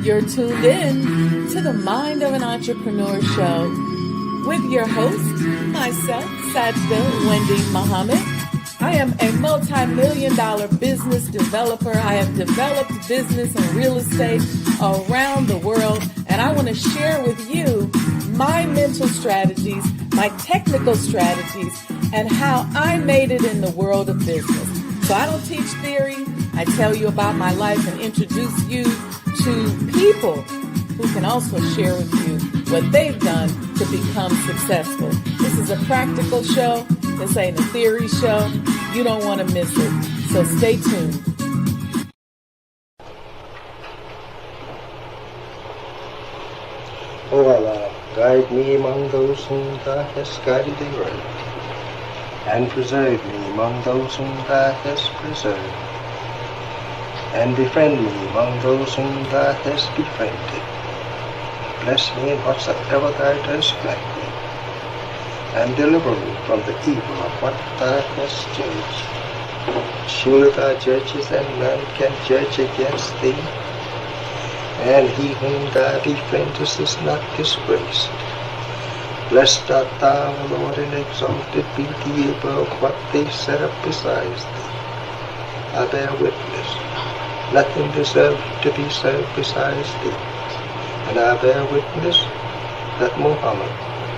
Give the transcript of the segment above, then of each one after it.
You're tuned in to the Mind of an Entrepreneur show with your host, myself, Sajdah Wendy Muhammad. I am a multi-million-dollar business developer. I have developed business and real estate around the world, and I want to share with you my mental strategies, my technical strategies, and how I made it in the world of business. So I don't teach theory. I tell you about my life and introduce you to people who can also share with you what they've done to become successful. This is a practical show. This ain't a theory show. You don't want to miss it. So stay tuned. O Allah, guide me among those whom Thou hast guided aright, and preserve me among those whom Thou hast preserved, and befriend me among those whom Thou hast befriended. Bless me in whatsoever Thou dost grant me, and deliver me from the evil of what Thou hast judged. Surely Thou judgest, and none can judge against Thee, and he whom Thou befriendest is not disgraced. Blessed art Thou, O Lord, and exalted be Thee above what they set up besides Thee. I bear witness, nothing deserves to be served besides Thee, and I bear witness that Muhammad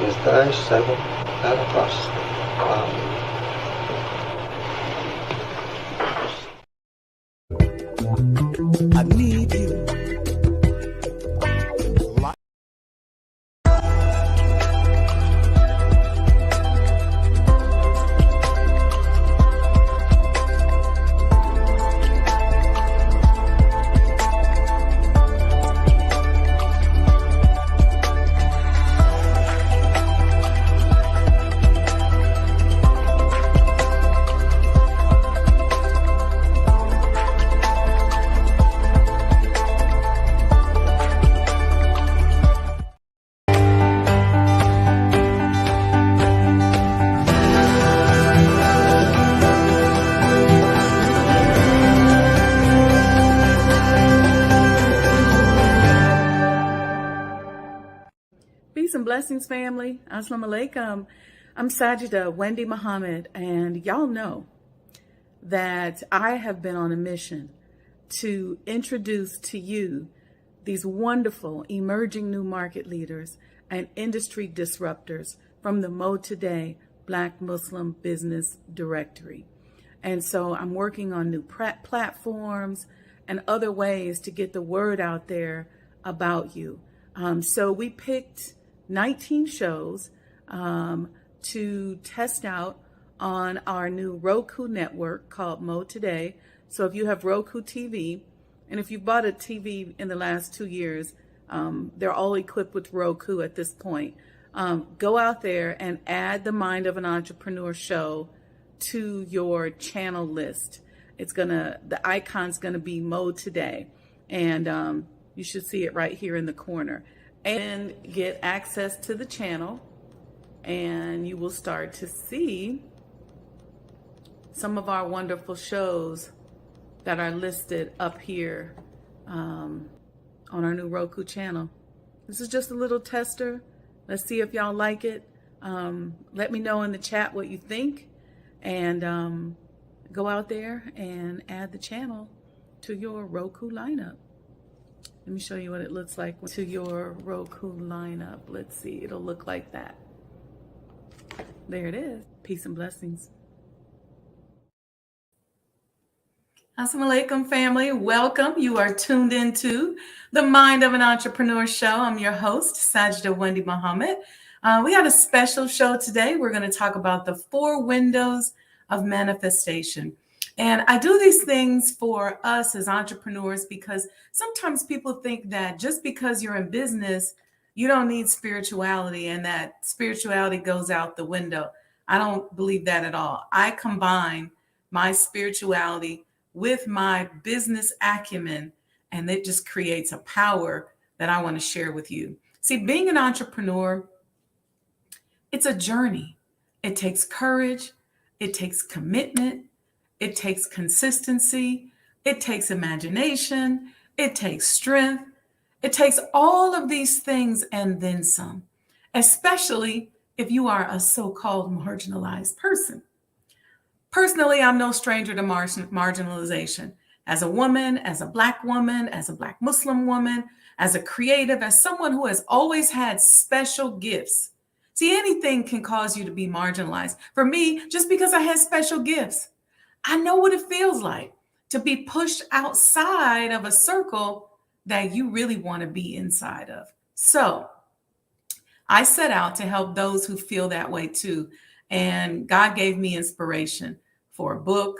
is Thy servant and apostle. Amen. I need you. Peace and blessings, family. Assalamu alaikum. I'm Sajdah Wendy Muhammad, and y'all know that I have been on a mission to introduce to you these wonderful emerging new market leaders and industry disruptors from the Mo Today Black Muslim Business Directory. And so I'm working on new platforms and other ways to get the word out there about you. So we picked 19 shows to test out on our new Roku network called Mo Today. So if you have Roku TV, and if you bought a TV in the last 2 years, they're all equipped with Roku at this point. Go out there and add the Mind of an Entrepreneur show to your channel list. The icon's gonna be Mo Today, and you should see it right here in the corner. And get access to the channel, and you will start to see some of our wonderful shows that are listed up here on our new Roku channel. This is just a little tester. Let's see if y'all like it. Let me know in the chat what you think, and go out there and add the channel to your Roku lineup. Let me show you what it looks like to your Roku lineup. Let's see, it'll look like that. There it is. Peace and blessings. Assalamu alaikum, family. Welcome. You are tuned into the Mind of an Entrepreneur show. I'm your host, Sajdah Wendy Muhammad. We got a special show today. We're going to talk about the 4 windows of manifestation. And I do these things for us as entrepreneurs because sometimes people think that just because you're in business, you don't need spirituality and that spirituality goes out the window. I don't believe that at all. I combine my spirituality with my business acumen, and it just creates a power that I want to share with you. See, being an entrepreneur, it's a journey. It takes courage. It takes commitment. It takes consistency. It takes imagination. It takes strength. It takes all of these things and then some, especially if you are a so-called marginalized person. Personally, I'm no stranger to marginalization. As a woman, as a Black woman, as a Black Muslim woman, as a creative, as someone who has always had special gifts. See, anything can cause you to be marginalized. For me, just because I had special gifts, I know what it feels like to be pushed outside of a circle that you really want to be inside of. So I set out to help those who feel that way too. And God gave me inspiration for a book,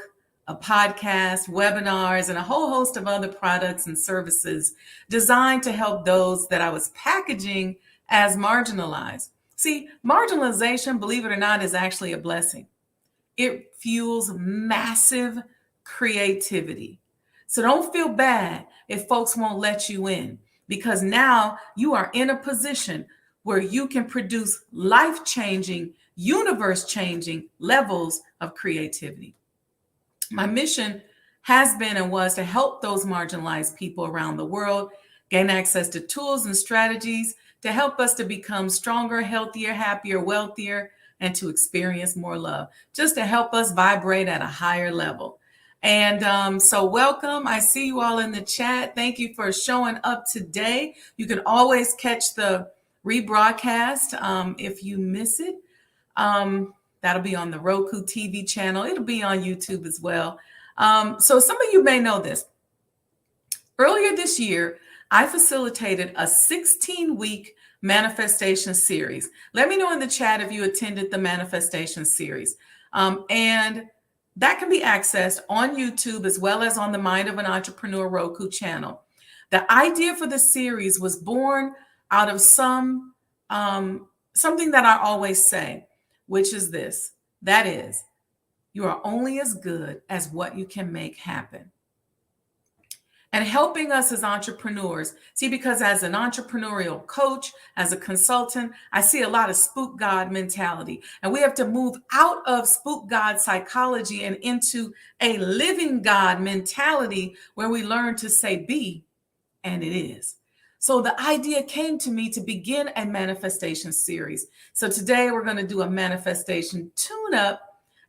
a podcast, webinars, and a whole host of other products and services designed to help those that I was packaging as marginalized. See, marginalization, believe it or not, is actually a blessing. It fuels massive creativity. So don't feel bad if folks won't let you in, because now you are in a position where you can produce life-changing, universe-changing levels of creativity. My mission has been and was to help those marginalized people around the world gain access to tools and strategies to help us to become stronger, healthier, happier, wealthier, and to experience more love, just to help us vibrate at a higher level. And so welcome. I see you all in the chat. Thank you for showing up today. You can always catch the rebroadcast if you miss it. That'll be on the Roku TV channel. It'll be on YouTube as well. So some of you may know this. Earlier this year, I facilitated a 16-week manifestation series. Let me know in the chat if you attended the manifestation series. And that can be accessed on YouTube as well as on the Mind of an Entrepreneur Roku channel. The idea for the series was born out of something that I always say, which is this. That is, you are only as good as what you can make happen. And helping us as entrepreneurs, see, because as an entrepreneurial coach, as a consultant, I see a lot of spook God mentality. And we have to move out of spook God psychology and into a living God mentality where we learn to say be, and it is. So the idea came to me to begin a manifestation series. So today we're going to do a manifestation tune-up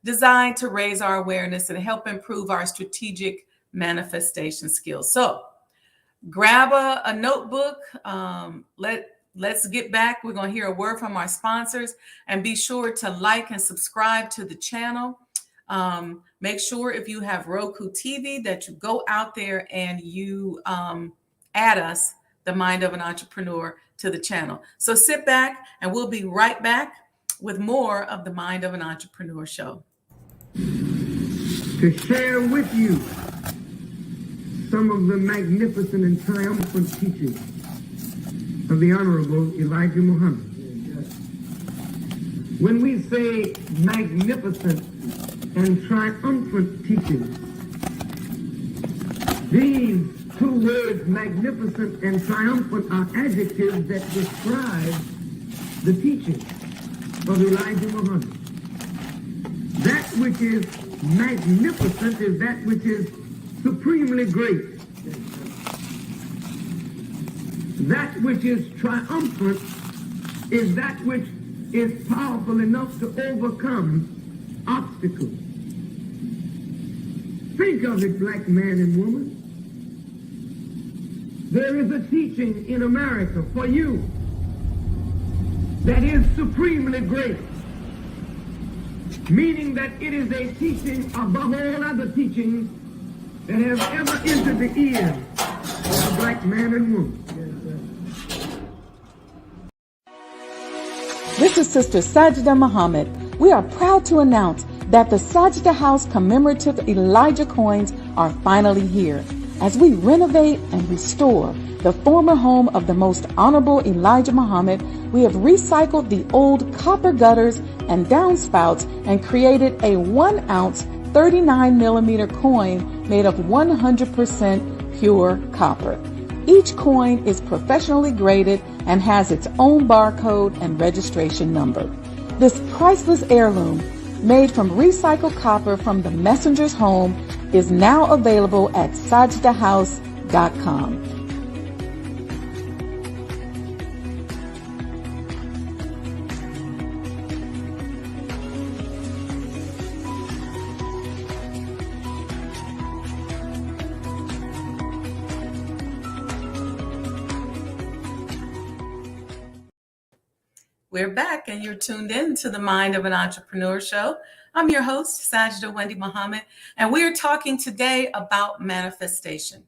designed to raise our awareness and help improve our strategic manifestation skills. So grab a notebook. Let's get back. We're going to hear a word from our sponsors, and be sure to like and subscribe to the channel. Make sure if you have Roku TV that you go out there and you add us, the Mind of an Entrepreneur, to the channel. So sit back and we'll be right back with more of the Mind of an Entrepreneur show. To share with you some of the magnificent and triumphant teachings of the Honorable Elijah Muhammad. When we say magnificent and triumphant teachings, these two words, magnificent and triumphant, are adjectives that describe the teaching of Elijah Muhammad. That which is magnificent is that which is supremely great. That which is triumphant is that which is powerful enough to overcome obstacles. Think of it, black man and woman. There is a teaching in America for you that is supremely great, meaning that it is a teaching above all other teachings that have ever entered the ears of a black man and woman. This is Sister Sajdah Muhammad. We are proud to announce that the Sajdah House commemorative Elijah coins are finally here. As we renovate and restore the former home of the most honorable Elijah Muhammad, we have recycled the old copper gutters and downspouts and created a 1-ounce 39-millimeter coin made of 100% pure copper. Each coin is professionally graded and has its own barcode and registration number. This priceless heirloom, made from recycled copper from the messenger's home, is now available at sajdahhouse.com. We're back, and you're tuned in to the Mind of an Entrepreneur show. I'm your host, Sajdah Wendy Muhammad, and we are talking today about manifestation.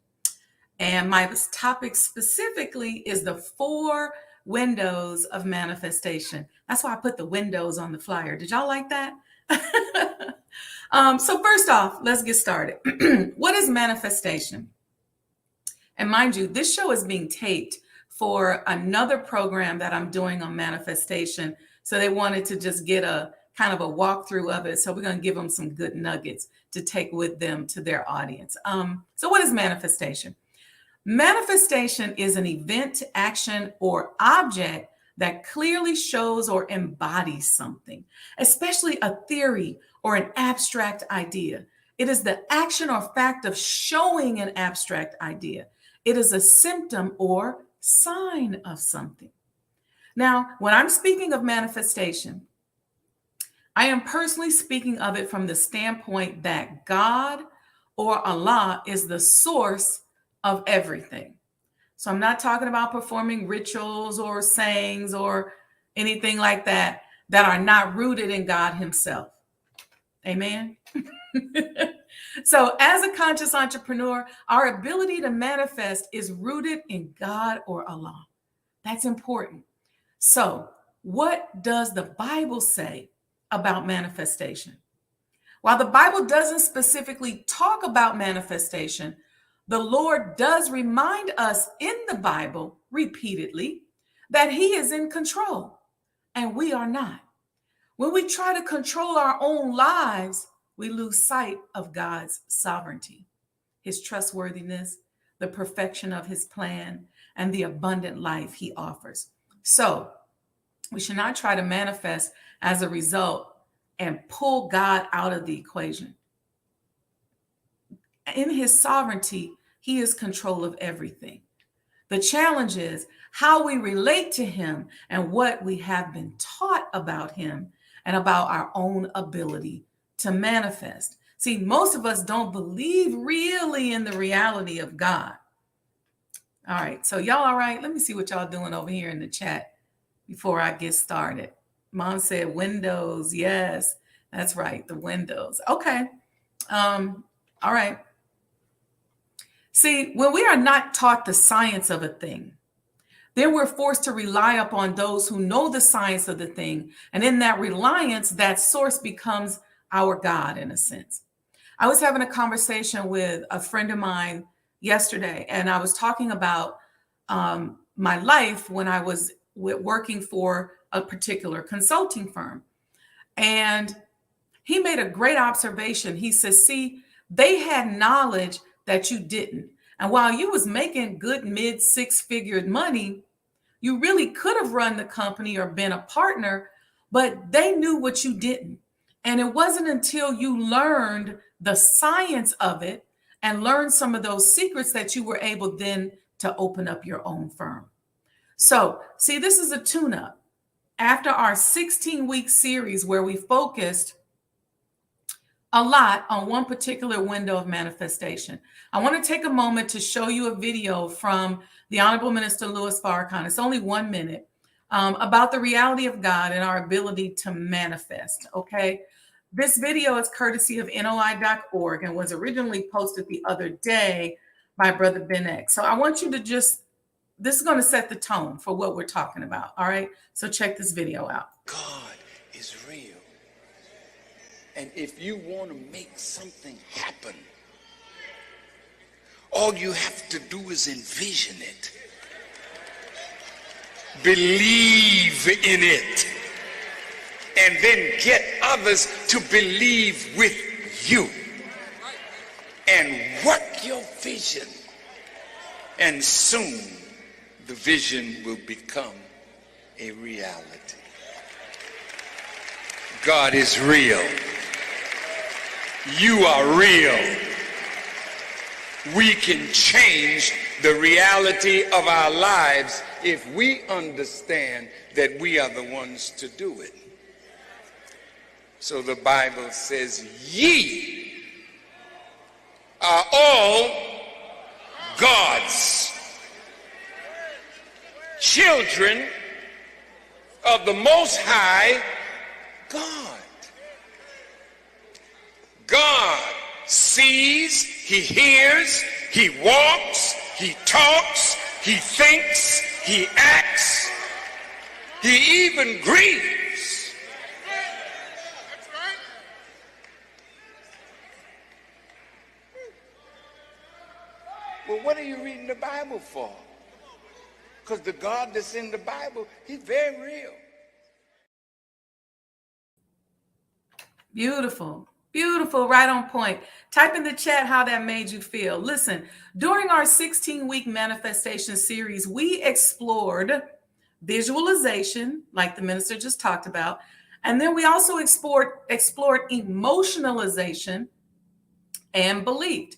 And my topic specifically is the 4 windows of manifestation. That's why I put the windows on the flyer. Did y'all like that? So first off, let's get started. What is manifestation? And mind you, this show is being taped for another program that I'm doing on manifestation. So they wanted to just get a kind of a walkthrough of it. So we're going to give them some good nuggets to take with them to their audience. So what is manifestation? Manifestation is an event, action, or object that clearly shows or embodies something, especially a theory or an abstract idea. It is the action or fact of showing an abstract idea. It is a symptom or sign of something. Now, when I'm speaking of manifestation, I am personally speaking of it from the standpoint that God or Allah is the source of everything. So I'm not talking about performing rituals or sayings or anything like that that are not rooted in God himself. Amen. So as a conscious entrepreneur, our ability to manifest is rooted in God or Allah. That's important. So what does the Bible say about manifestation? While the Bible doesn't specifically talk about manifestation, the Lord does remind us in the Bible repeatedly that he is in control and we are not. When we try to control our own lives, we lose sight of God's sovereignty, his trustworthiness, the perfection of his plan, and the abundant life he offers. So we should not try to manifest as a result and pull God out of the equation. In his sovereignty, he is control of everything. The challenge is how we relate to him and what we have been taught about him and about our own ability to manifest. See, most of us don't believe really in the reality of God. All right, so y'all all right? Let me see what y'all doing over here in the chat before I get started. Mom said windows. Yes, that's right, the windows. Okay, all right. See, when we are not taught the science of a thing, then we're forced to rely upon those who know the science of the thing. And in that reliance, that source becomes our God in a sense. I was having a conversation with a friend of mine yesterday, and I was talking about my life when I was working for a particular consulting firm. And he made a great observation. He says, see, they had knowledge that you didn't. And while you was making good mid 6-figure money, you really could have run the company or been a partner, but they knew what you didn't. And it wasn't until you learned the science of it and learned some of those secrets that you were able then to open up your own firm. So, see, this is a tune-up. After our 16-week series where we focused a lot on one particular window of manifestation, I want to take a moment to show you a video from the Honorable Minister Louis Farrakhan. It's only 1 minute about the reality of God and our ability to manifest, okay? This video is courtesy of NOI.org and was originally posted the other day by Brother Ben X. So I want you to this is going to set the tone for what we're talking about, all right? So check this video out. God is real. And if you want to make something happen, all you have to do is envision it. Believe in it. And then get others to believe with you. And work your vision. And soon the vision will become a reality. God is real. You are real. We can change the reality of our lives if we understand that we are the ones to do it. So the Bible says, ye are all God's children of the Most High God. God sees, he hears, he walks, he talks, he thinks, he acts, he even grieves. Well, what are you reading the Bible for? Because the God that's in the Bible, he's very real. Beautiful. Beautiful. Right on point. Type in the chat how that made you feel. Listen, during our 16-week manifestation series, we explored visualization, like the minister just talked about. And then we also explored emotionalization and believed.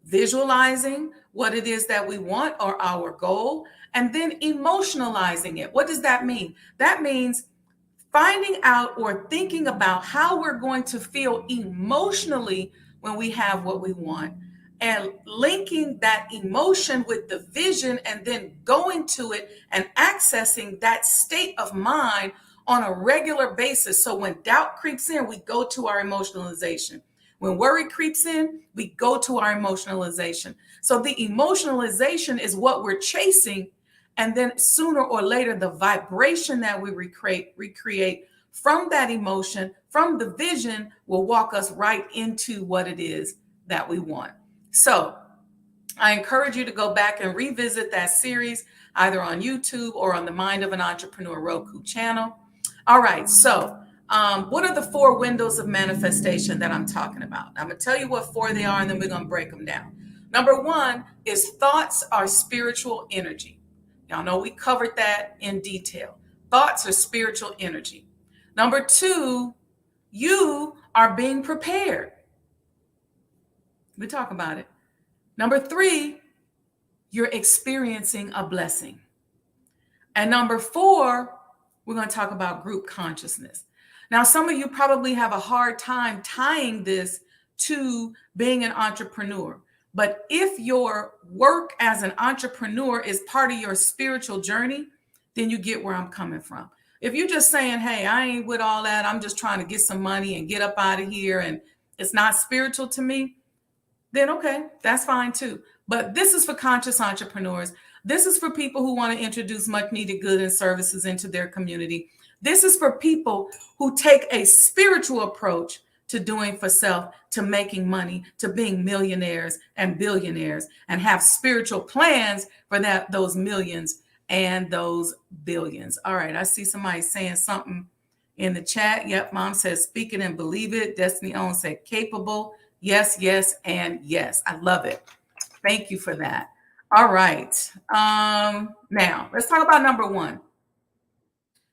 Visualizing what it is that we want or our goal, and then emotionalizing it. What does that mean? That means finding out or thinking about how we're going to feel emotionally when we have what we want, and linking that emotion with the vision, and then going to it and accessing that state of mind on a regular basis. So when doubt creeps in, we go to our emotionalization. When worry creeps in, we go to our emotionalization. So the emotionalization is what we're chasing. And then sooner or later, the vibration that we recreate from that emotion, from the vision, will walk us right into what it is that we want. So I encourage you to go back and revisit that series, either on YouTube or on the Mind of an Entrepreneur Roku channel. All right, so what are the 4 windows of manifestation that I'm talking about? I'm going to tell you what 4 they are, and then we're going to break them down. Number 1 is thoughts are spiritual energy. Y'all know we covered that in detail. Thoughts are spiritual energy. Number 2, you are being prepared. We talk about it. Number 3, you're experiencing a blessing. And number 4, we're going to talk about group consciousness. Now, some of you probably have a hard time tying this to being an entrepreneur. But if your work as an entrepreneur is part of your spiritual journey, then you get where I'm coming from. If you're just saying, hey, I ain't with all that, I'm just trying to get some money and get up out of here, and it's not spiritual to me, then okay, that's fine too. But this is for conscious entrepreneurs. This is for people who want to introduce much needed goods and services into their community. This is for people who take a spiritual approach to doing for self, to making money, to being millionaires and billionaires, and have spiritual plans for those millions and those billions. All right, I see somebody saying something in the chat. Yep, Mom says, speak it and believe it. Destiny Owen said, capable. Yes, yes, and yes. I love it. Thank you for that. All right. Now, let's talk about number 1.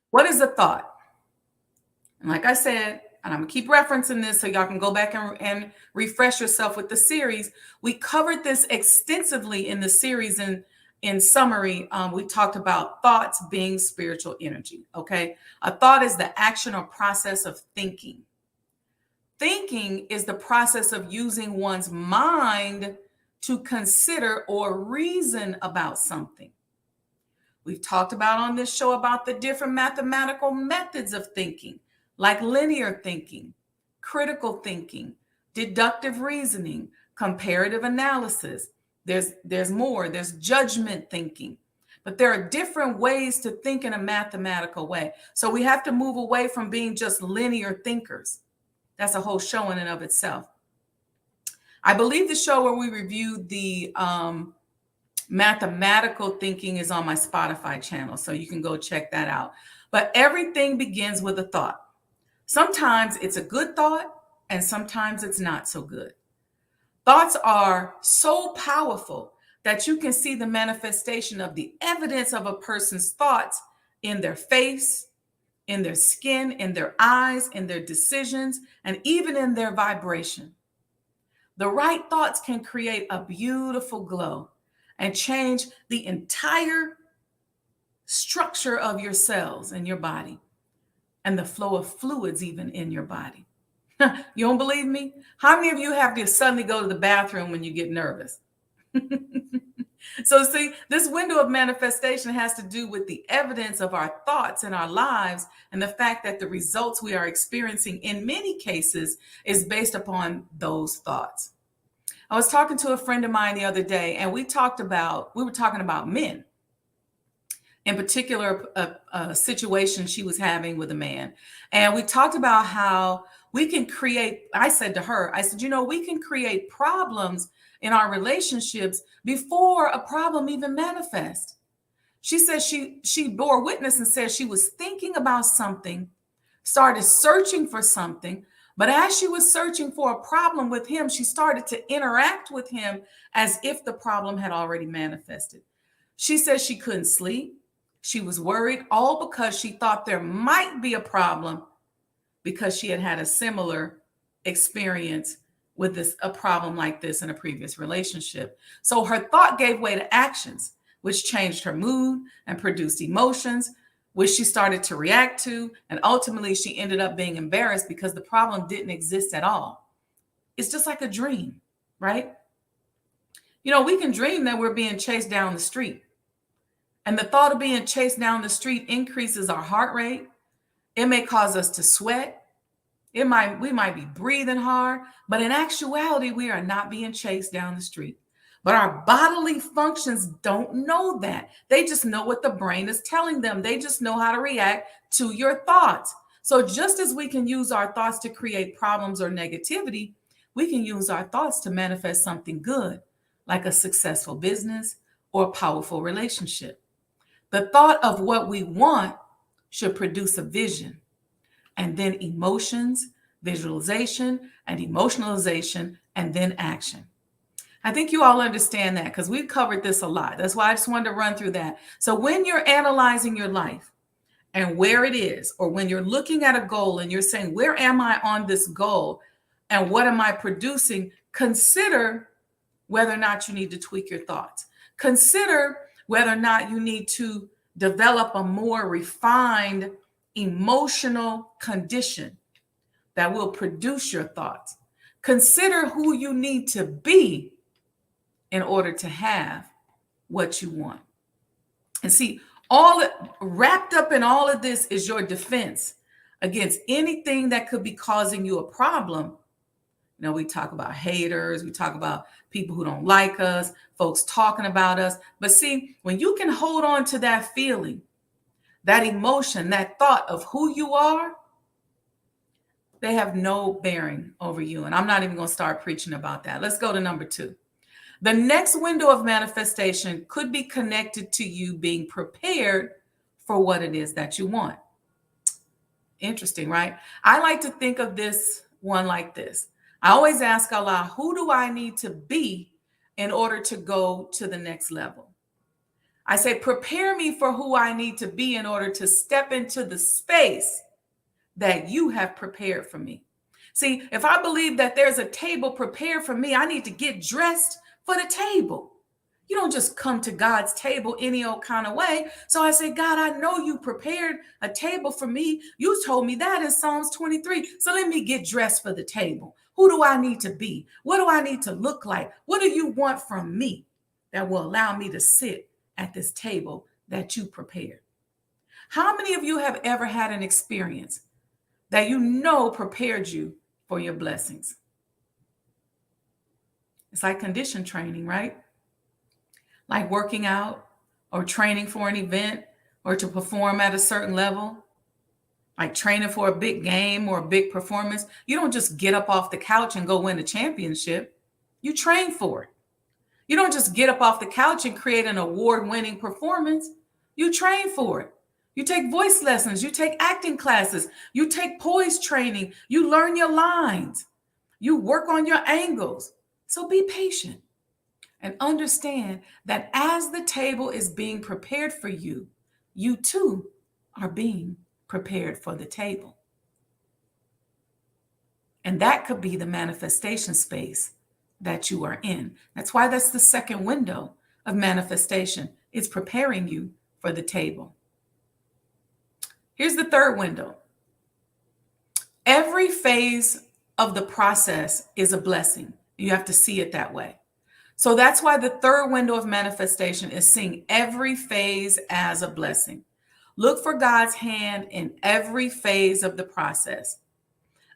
What is a thought? And like I said, and I'm going to keep referencing this so y'all can go back and refresh yourself with the series. We covered this extensively in the series. In summary, we talked about thoughts being spiritual energy. Okay. A thought is the action or process of thinking. Thinking is the process of using one's mind to consider or reason about something. We've talked about on this show about the different mathematical methods of thinking, like linear thinking, critical thinking, deductive reasoning, comparative analysis. There's more. There's judgment thinking. But there are different ways to think in a mathematical way. So we have to move away from being just linear thinkers. That's a whole show in and of itself. I believe the show where we reviewed the mathematical thinking is on my Spotify channel, so you can go check that out. But everything begins with a thought. Sometimes it's a good thought, and sometimes it's not so good. Thoughts are so powerful that you can see the manifestation of the evidence of a person's thoughts in their face, in their skin, in their eyes, in their decisions, and even in their vibration. The right thoughts can create a beautiful glow and change the entire structure of your cells in your body and the flow of fluids even in your body. You don't believe me? How many of you have to suddenly go to the bathroom when you get nervous? So see, this window of manifestation has to do with the evidence of our thoughts in our lives and the fact that the results we are experiencing in many cases is based upon those thoughts. I was talking to a friend of mine the other day, and we were talking about men, in particular, a situation she was having with a man. And we talked about how we can create, I said to her, I said, we can create problems in our relationships before a problem even manifests. She said she bore witness and said she was thinking about something, started searching for something, but as she was searching for a problem with him, she started to interact with him as if the problem had already manifested. She said she couldn't sleep. She was worried, all because she thought there might be a problem because she had had a similar experience with a problem like this in a previous relationship. So her thought gave way to actions, which changed her mood and produced emotions, which she started to react to. And ultimately, she ended up being embarrassed because the problem didn't exist at all. It's just like a dream, right? We can dream that we're being chased down the street. And the thought of being chased down the street increases our heart rate. It may cause us to sweat. We might be breathing hard, but in actuality, we are not being chased down the street. But our bodily functions don't know that. They just know what the brain is telling them. They just know how to react to your thoughts. So just as we can use our thoughts to create problems or negativity, we can use our thoughts to manifest something good, like a successful business or a powerful relationship. The thought of what we want should produce a vision, and then emotions, visualization, and emotionalization, and then action. I think you all understand that because we've covered this a lot. That's why I just wanted to run through that. So when you're analyzing your life and where it is, or when you're looking at a goal and you're saying, where am I on this goal and what am I producing? Consider whether or not you need to tweak your thoughts. Consider whether or not you need to develop a more refined emotional condition that will produce your thoughts. Consider who you need to be in order to have what you want. And see, wrapped up in all of this is your defense against anything that could be causing you a problem. We talk about haters, we talk about people who don't like us, folks talking about us. But see, when you can hold on to that feeling, that emotion, that thought of who you are, they have no bearing over you. And I'm not even going to start preaching about that. Let's go to number 2. The next window of manifestation could be connected to you being prepared for what it is that you want. Interesting, right? I like to think of this one like this. I always ask Allah, who do I need to be in order to go to the next level? I say, prepare me for who I need to be in order to step into the space that you have prepared for me. See, if I believe that there's a table prepared for me, I need to get dressed for the table. You don't just come to God's table any old kind of way. So I say, God, I know you prepared a table for me. You told me that in Psalms 23. So let me get dressed for the table. Who do I need to be? What do I need to look like? What do you want from me that will allow me to sit at this table that you prepared? How many of you have ever had an experience that prepared you for your blessings? It's like condition training, right? Like working out or training for an event or to perform at a certain level, like training for a big game or a big performance. You don't just get up off the couch and go win a championship. You train for it. You don't just get up off the couch and create an award-winning performance. You train for it. You take voice lessons. You take acting classes. You take poise training. You learn your lines. You work on your angles. So be patient and understand that as the table is being prepared for you, you too are being prepared for the table. And that could be the manifestation space that you are in. That's why that's the second window of manifestation. It's preparing you for the table. Here's the third window. Every phase of the process is a blessing. You have to see it that way. So that's why the third window of manifestation is seeing every phase as a blessing. Look for God's hand in every phase of the process.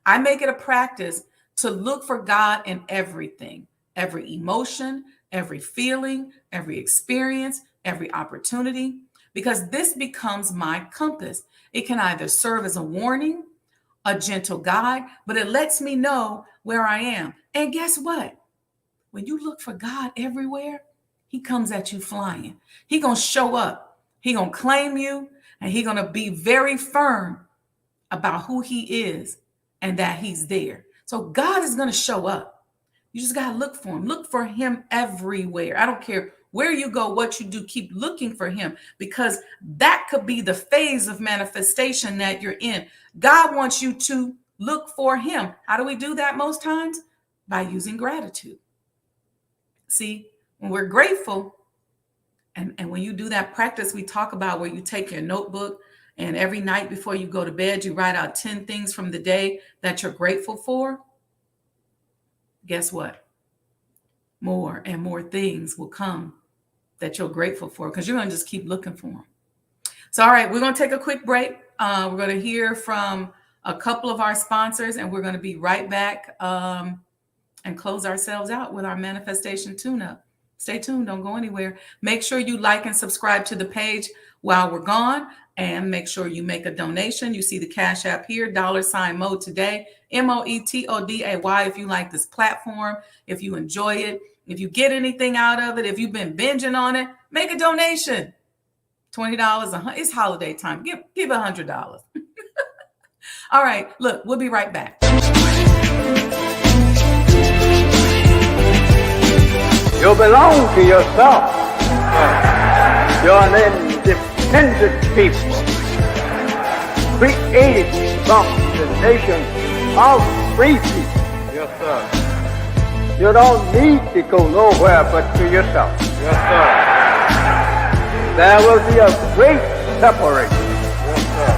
I make it a practice to look for God in everything, every emotion, every feeling, every experience, every opportunity, because this becomes my compass. It can either serve as a warning, a gentle guide, but it lets me know where I am. And guess what? When you look for God everywhere, he comes at you flying. He gonna show up. He gonna claim you, and he gonna be very firm about who he is and that he's there. So God is gonna show up. You just gotta look for him. Look for him everywhere. I don't care where you go, what you do, keep looking for him, because that could be the phase of manifestation that you're in. God wants you to look for him. How do we do that most times? By using gratitude. See, when we're grateful, and when you do that practice we talk about, where you take your notebook and every night before you go to bed, you write out 10 things from the day that you're grateful for, guess what? More and more things will come that you're grateful for, because you're going to just keep looking for them. So, all right, we're going to take a quick break. We're going to hear from a couple of our sponsors, and we're going to be right back and close ourselves out with our manifestation tune-up. Stay tuned. Don't go anywhere. Make sure you like and subscribe to the page while we're gone, and make sure you make a donation. You see the Cash App here, $Mo today, MOETODAY. If you like this platform, if you enjoy it, if you get anything out of it, if you've been binging on it, make a donation. $20, it's holiday time. Give $100. All right, look, we'll be right back. You belong to yourself. You're an independent people, created from the nation of free people. Yes, sir. You don't need to go nowhere but to yourself. Yes, sir. There will be a great separation. Yes, sir.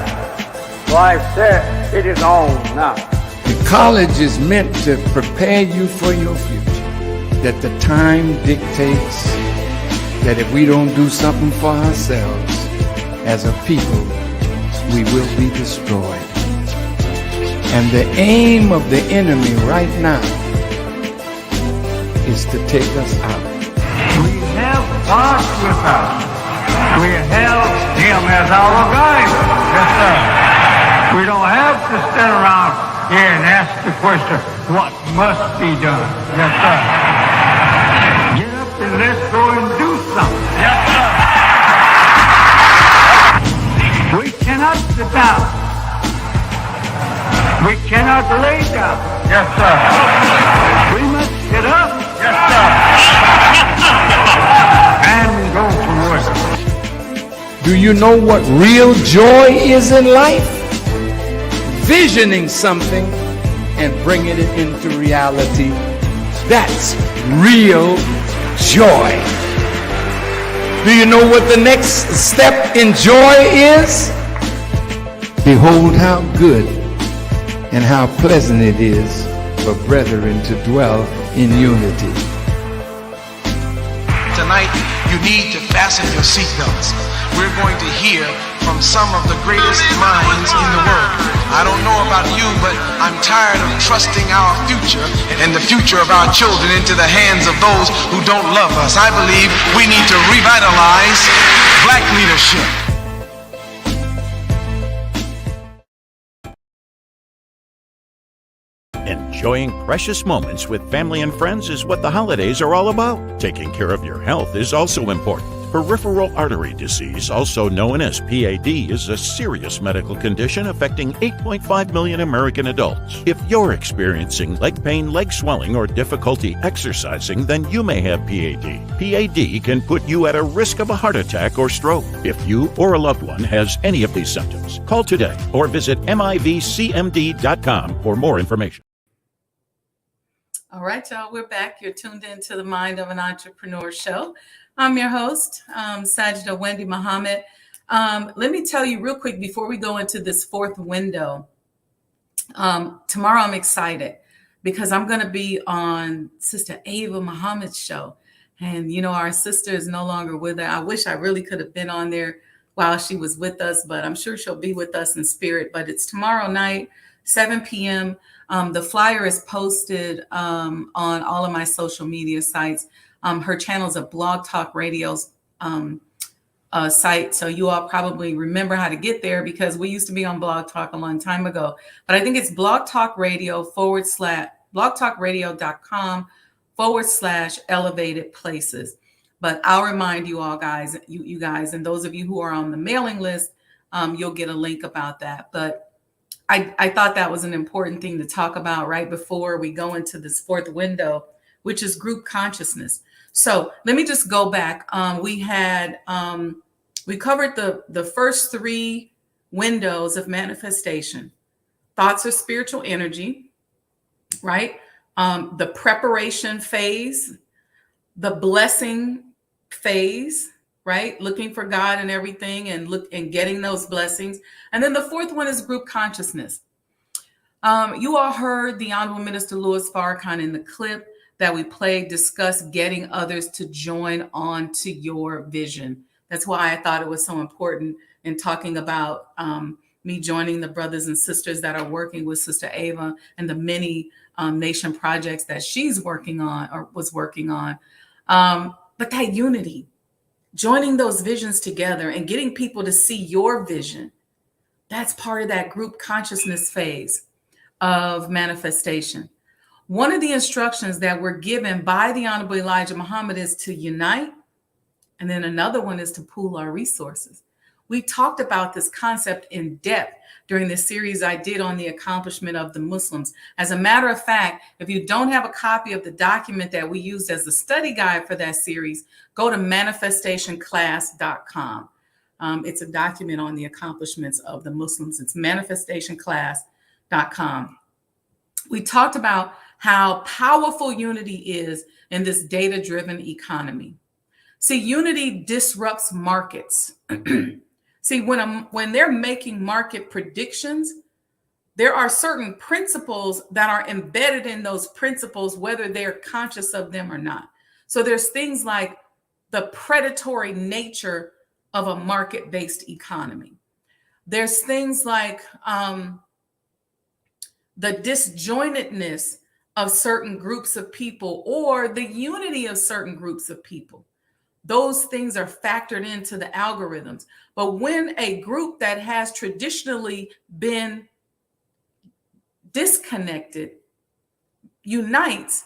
So I said, it is on now. The college is meant to prepare you for your future. That the time dictates that if we don't do something for ourselves as a people, we will be destroyed. And the aim of the enemy right now is to take us out. We have God with us. We have him as our guide. Yes, sir. We don't have to stand around here and ask the question, what must be done? Yes, sir. Get up and let's go and do something. Yes, sir. We cannot sit down. We cannot lay down. Yes, sir. We must get up. Yes, sir. And go to work. Do you know what real joy is in life? Visioning something and bringing it into reality. That's real joy. Do you know what the next step in joy is? Behold how good and how pleasant it is for brethren to dwell in unity. Tonight, you need to fasten your seatbelts. We're going to hear from some of the greatest minds in the world. I don't know about you, but I'm tired of trusting our future and the future of our children into the hands of those who don't love us. I believe we need to revitalize black leadership. Enjoying precious moments with family and friends is what the holidays are all about. Taking care of your health is also important. Peripheral artery disease, also known as PAD, is a serious medical condition affecting 8.5 million American adults. If you're experiencing leg pain, leg swelling, or difficulty exercising, then you may have PAD. PAD can put you at a risk of a heart attack or stroke. If you or a loved one has any of these symptoms, call today or visit mivcmd.com for more information. All right, y'all, we're back. You're tuned into the Mind of an Entrepreneur show. I'm your host, Sajdah Wendy Muhammad. Let me tell you real quick before we go into this fourth window. Tomorrow I'm excited because I'm going to be on Sister Ava Muhammad's show. And, our sister is no longer with her. I wish I really could have been on there while she was with us, but I'm sure she'll be with us in spirit. But it's tomorrow night, 7 p.m. The flyer is posted on all of my social media sites. Her channel's a Blog Talk Radio's site. So you all probably remember how to get there because we used to be on Blog Talk a long time ago. But I think it's Blog Talk Radio blogtalkradio.com/elevated places. But I'll remind you all guys, you guys, and those of you who are on the mailing list, you'll get a link about that. But I thought that was an important thing to talk about right before we go into this fourth window, which is group consciousness. So let me just go back. We covered the first three windows of manifestation. Thoughts are spiritual energy, right? The preparation phase, the blessing phase, right? Looking for God and everything and getting those blessings. And then the fourth one is group consciousness. You all heard the Honorable Minister Louis Farrakhan in the clip that we played discuss getting others to join on to your vision. That's why I thought it was so important in talking about me joining the brothers and sisters that are working with Sister Ava and the many nation projects that she's working on or was working on. But that unity, joining those visions together and getting people to see your vision, that's part of that group consciousness phase of manifestation. One of the instructions that were given by the Honorable Elijah Muhammad is to unite, and then another one is to pool our resources. We talked about this concept in depth during the series I did on the accomplishment of the Muslims. As a matter of fact, if you don't have a copy of the document that we used as the study guide for that series, go to manifestationclass.com. It's a document on the accomplishments of the Muslims. It's manifestationclass.com. We talked about how powerful unity is in this data-driven economy. See, unity disrupts markets. See, when they're making market predictions, there are certain principles that are embedded in those principles, whether they're conscious of them or not. So there's things like the predatory nature of a market-based economy. There's things like the disjointedness of certain groups of people or the unity of certain groups of people. Those things are factored into the algorithms. But when a group that has traditionally been disconnected unites,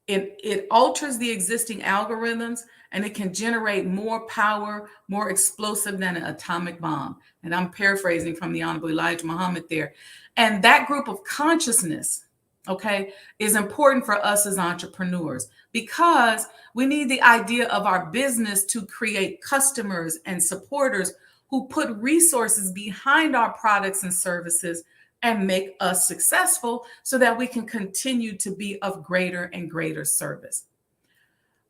it alters the existing algorithms and it can generate more power, more explosive than an atomic bomb. And I'm paraphrasing from the Honorable Elijah Muhammad there. And that group of consciousness, okay, is important for us as entrepreneurs because we need the idea of our business to create customers and supporters who put resources behind our products and services and make us successful so that we can continue to be of greater and greater service.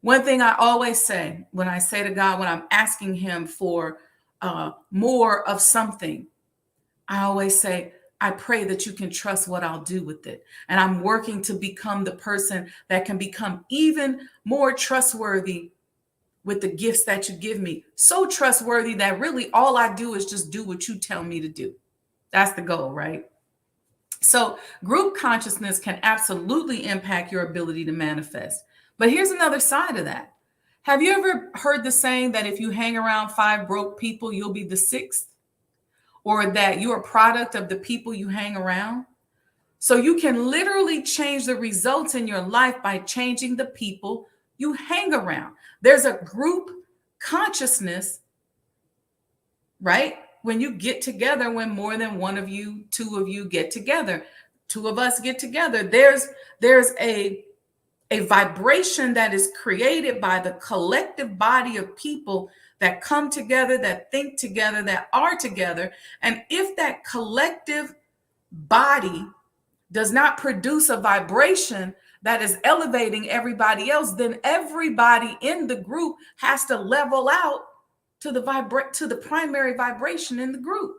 One thing I always say when I say to God, when I'm asking him for more of something, I always say, I pray that you can trust what I'll do with it. And I'm working to become the person that can become even more trustworthy with the gifts that you give me. So trustworthy that really all I do is just do what you tell me to do. That's the goal, right? So group consciousness can absolutely impact your ability to manifest. But here's another side of that. Have you ever heard the saying that if you hang around 5 broke people, you'll be the 6th? Or that you're a product of the people you hang around? So you can literally change the results in your life by changing the people you hang around. There's a group consciousness, right? When you get together, when more than one of you, 2 of you get together, 2 of us get together, there's a vibration that is created by the collective body of people that come together, that think together, that are together. And if that collective body does not produce a vibration that is elevating everybody else, then everybody in the group has to level out to the primary vibration in the group.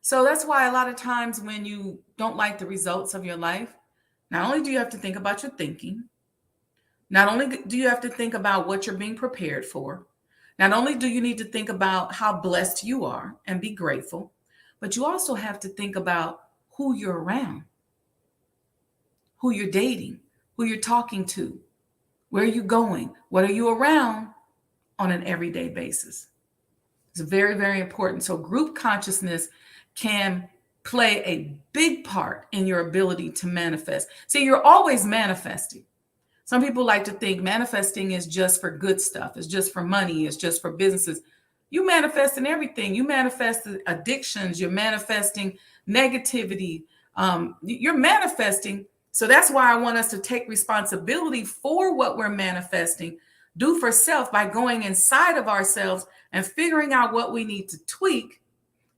So that's why a lot of times when you don't like the results of your life, not only do you have to think about your thinking, Not only do you have to think about what you're being prepared for, not only do you need to think about how blessed you are and be grateful, but you also have to think about who you're around, who you're dating, who you're talking to, where are you going, what are you around on an everyday basis. It's very, very important. So group consciousness can play a big part in your ability to manifest. See, you're always manifesting. Some people like to think manifesting is just for good stuff. It's just for money. It's just for businesses. You manifest in everything. You manifest addictions. You're manifesting negativity. You're manifesting. So that's why I want us to take responsibility for what we're manifesting. Do for self by going inside of ourselves and figuring out what we need to tweak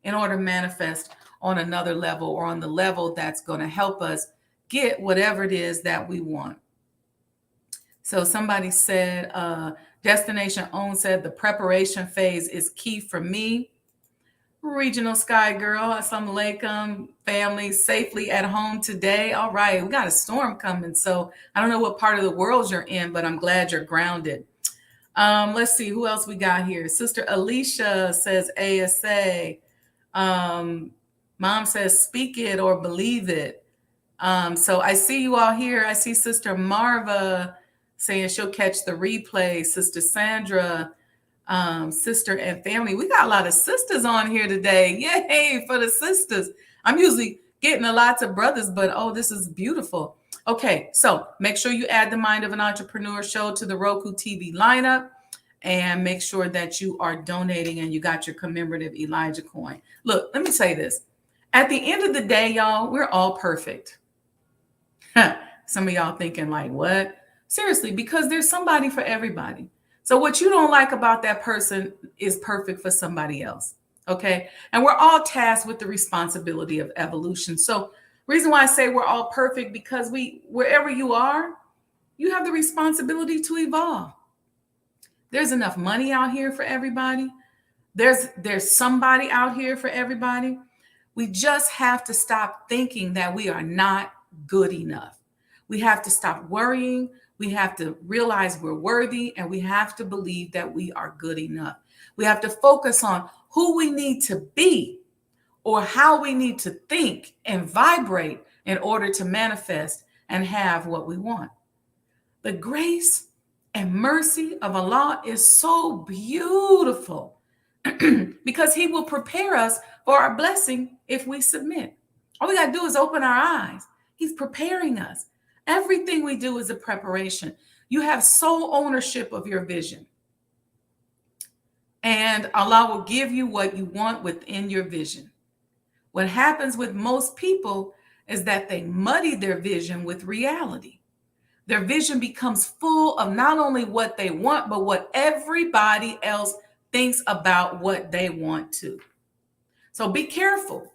in order to manifest on another level, or on the level that's going to help us get whatever it is that we want. So somebody said, Destination Own said, the preparation phase is key for me. Regional Sky Girl, assalamu alaikum, family, safely at home today. All right, we got a storm coming, so I don't know what part of the world you're in, but I'm glad you're grounded. Let's see who else we got here. Sister Alicia says ASA. Mom says speak it or believe it. So I see you all here. I see Sister Marva saying she'll catch the replay. Sister Sandra, sister and family. We got a lot of sisters on here today. Yay for the sisters. I'm usually getting a lot of brothers, but oh, this is beautiful. Okay, so make sure you add the Mind of an Entrepreneur show to the Roku TV lineup, and make sure that you are donating and you got your commemorative Elijah coin. Look, let me say this. At the end of the day, y'all, we're all perfect. Some of y'all thinking like, what? Seriously, because there's somebody for everybody. So what you don't like about that person is perfect for somebody else. Okay. And we're all tasked with the responsibility of evolution. So reason why I say we're all perfect, because wherever you are, you have the responsibility to evolve. There's enough money out here for everybody. There's somebody out here for everybody. We just have to stop thinking that we are not good enough. We have to stop worrying. We have to realize we're worthy, and we have to believe that we are good enough. We have to focus on who we need to be, or how we need to think and vibrate in order to manifest and have what we want. The grace and mercy of Allah is so beautiful because He will prepare us for our blessing if we submit. All we got to do is open our eyes. He's preparing us. Everything we do is a preparation. You have sole ownership of your vision. And Allah will give you what you want within your vision. What happens with most people is that they muddy their vision with reality. Their vision becomes full of not only what they want, but what everybody else thinks about what they want to. So be careful,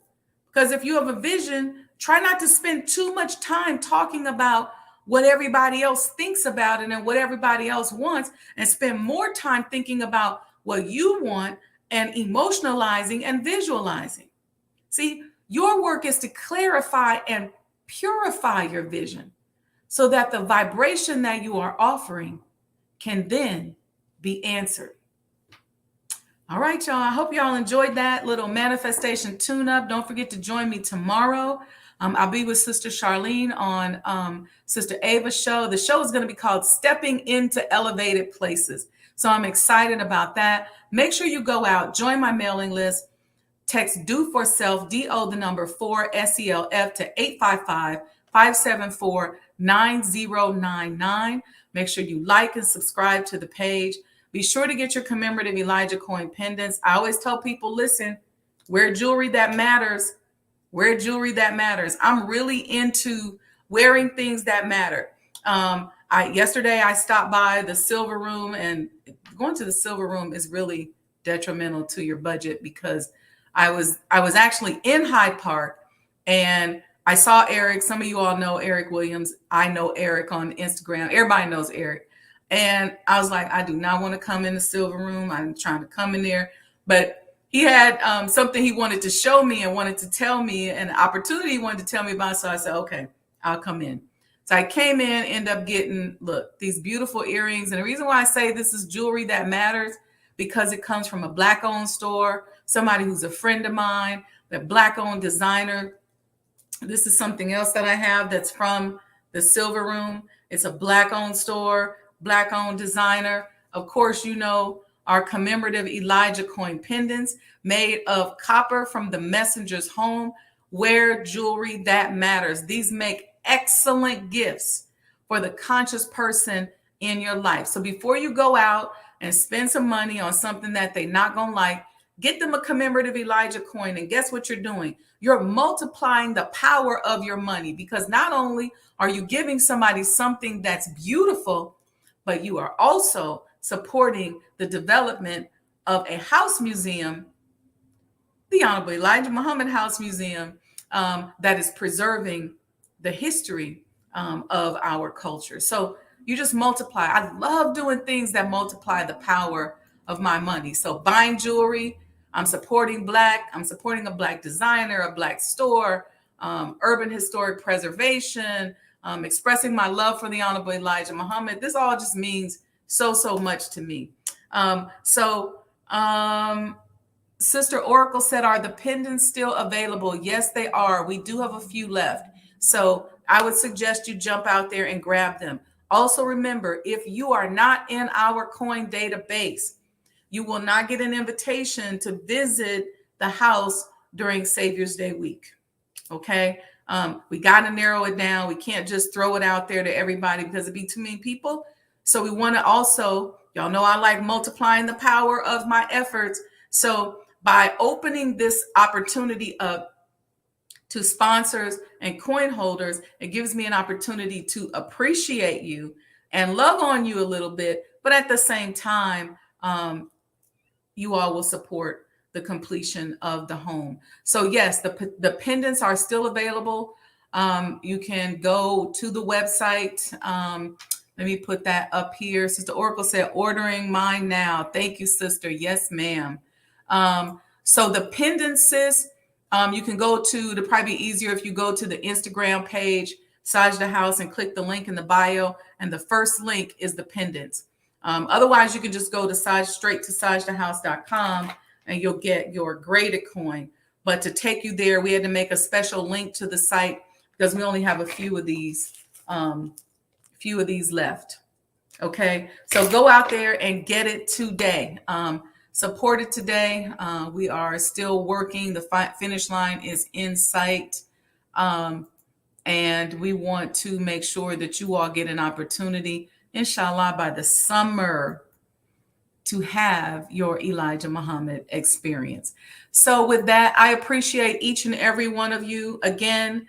because if you have a vision, try not to spend too much time talking about what everybody else thinks about it and what everybody else wants, and spend more time thinking about what you want and emotionalizing and visualizing. See, your work is to clarify and purify your vision so that the vibration that you are offering can then be answered. All right, y'all. I hope y'all enjoyed that little manifestation tune-up. Don't forget to join me tomorrow. I'll be with Sister Charlene on Sister Ava's show. The show is going to be called Stepping into Elevated Places. So I'm excited about that. Make sure you go out, join my mailing list, text Do For Self, DO the number 4 SELF to 855-574-9099. Make sure you like and subscribe to the page. Be sure to get your commemorative Elijah coin pendants. I always tell people, listen, wear jewelry that matters. Wear jewelry that matters. I'm really into wearing things that matter. Yesterday I stopped by the Silver Room, and going to the Silver Room is really detrimental to your budget, because I was actually in Hyde Park, and I saw Eric. Some of you all know Eric Williams. I know Eric on Instagram. Everybody knows Eric. And I was like, I do not want to come in the Silver Room. I'm trying to come in there. But he had something he wanted to show me and wanted to tell me, an opportunity he wanted to tell me about. So I said, okay, I'll come in. So I came in, end up getting, look, these beautiful earrings. And the reason why I say this is jewelry that matters, because it comes from a Black-owned store, somebody who's a friend of mine, the Black-owned designer. This is something else that I have that's from the Silver Room. It's a Black-owned store, Black-owned designer. Of course, you know, our commemorative Elijah coin pendants made of copper from the messenger's home. Wear jewelry that matters. These make excellent gifts for the conscious person in your life. So before you go out and spend some money on something that they're not going to like, get them a commemorative Elijah coin. And guess what you're doing? You're multiplying the power of your money, because not only are you giving somebody something that's beautiful, but you are also supporting the development of a house museum, the Honorable Elijah Muhammad House Museum, that is preserving the history of our culture. So you just multiply. I love doing things that multiply the power of my money. So buying jewelry, I'm supporting Black, I'm supporting a Black designer, a Black store, urban historic preservation, expressing my love for the Honorable Elijah Muhammad. This all just means so much to me. Sister Oracle said, are the pendants still available? Yes, they are. We do have a few left. So I would suggest you jump out there and grab them. Also remember, if you are not in our coin database, you will not get an invitation to visit the house during Savior's Day week. Okay. We got to narrow it down. We can't just throw it out there to everybody because it'd be too many people. So we want to also, y'all know I like multiplying the power of my efforts. So by opening this opportunity up to sponsors and coin holders, it gives me an opportunity to appreciate you and love on you a little bit. But at the same time, you all will support the completion of the home. So yes, the pendants are still available. You can go to the website. Let me put that up here. Sister Oracle said, ordering mine now. Thank you, sister. Yes, ma'am. So the pendants, sis, you can go to, it'll probably be easier if you go to the Instagram page, Sajdah House, and click the link in the bio. And the first link is the pendants. Otherwise, you can just go to straight to sajdahhouse.com and you'll get your graded coin. But to take you there, we had to make a special link to the site because we only have a few of these left. Okay, so go out there and get it today. Support it today. We are still working. The finish line is in sight. And we want to make sure that you all get an opportunity, inshallah, by the summer to have your Elijah Muhammad experience. So with that, I appreciate each and every one of you. Again,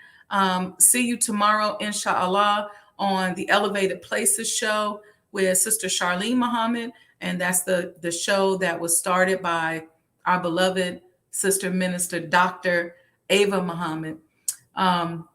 see you tomorrow, inshallah, on the Elevated Places show with Sister Charlene Muhammad. And that's the show that was started by our beloved Sister Minister Dr. Ava Muhammad. All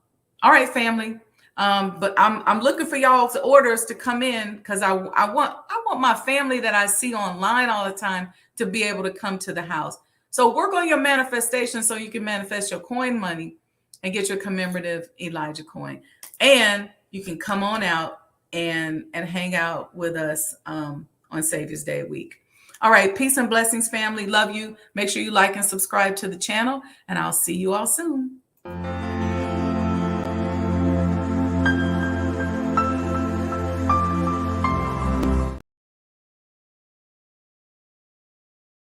right, family. But I'm looking for y'all's orders to come in because I want my family that I see online all the time to be able to come to the house. So work on your manifestation so you can manifest your coin money and get your commemorative Elijah coin. And you can come on out and hang out with us on Savior's Day week. All right, peace and blessings, family. Love you. Make sure you like and subscribe to the channel, and I'll see you all soon.